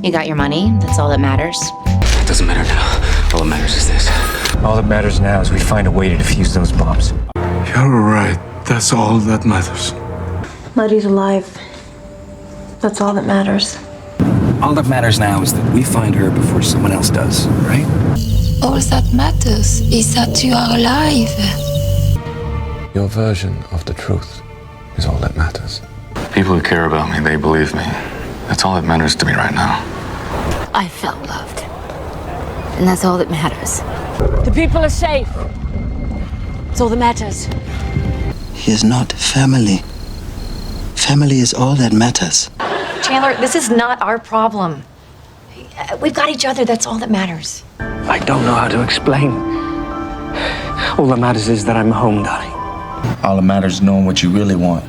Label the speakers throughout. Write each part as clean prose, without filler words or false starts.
Speaker 1: You got your money, that's all that matters.
Speaker 2: It doesn't matter now. All that matters is this.
Speaker 3: All that matters now is we find a way to defuse those bombs.
Speaker 4: You're right. That's all that matters.
Speaker 5: Letty's alive. That's all that matters.
Speaker 6: All that matters now is that we find her before someone else does, right?
Speaker 7: All that matters is that you are alive.
Speaker 8: Your version of the truth is all that matters.
Speaker 2: People who care about me, they believe me. That's all that matters to me right now.
Speaker 1: I felt loved. And that's all that matters.
Speaker 9: The people are safe. It's all that matters.
Speaker 10: He is not family. Family is all that matters.
Speaker 1: Chandler, this is not our problem. We've got each other, that's all that matters.
Speaker 6: I don't know how to explain. All that matters is that I'm home, darling.
Speaker 11: All that matters is knowing what you really want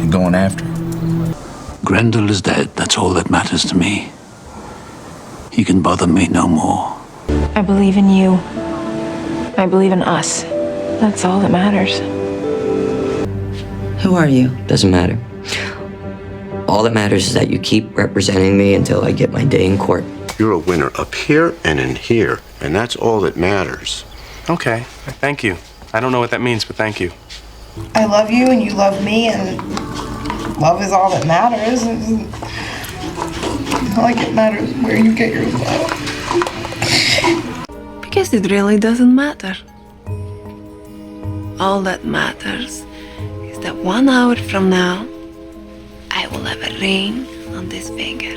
Speaker 11: and going after it.
Speaker 4: Grendel is dead. That's all that matters to me. He can bother me no more.
Speaker 5: I believe in you. I believe in us. That's all that matters.
Speaker 12: Who are you?
Speaker 13: Doesn't matter. All that matters is that you keep representing me until I get my day in court.
Speaker 14: You're a winner up here and in here, and that's all that matters.
Speaker 15: Okay, thank you. I don't know what that means, but thank you.
Speaker 16: I love you and you love me, and love is all that matters. It's not like it matters where you get your love.
Speaker 5: Because it really doesn't matter. All that matters is that 1 hour from now, I will have a ring on this finger.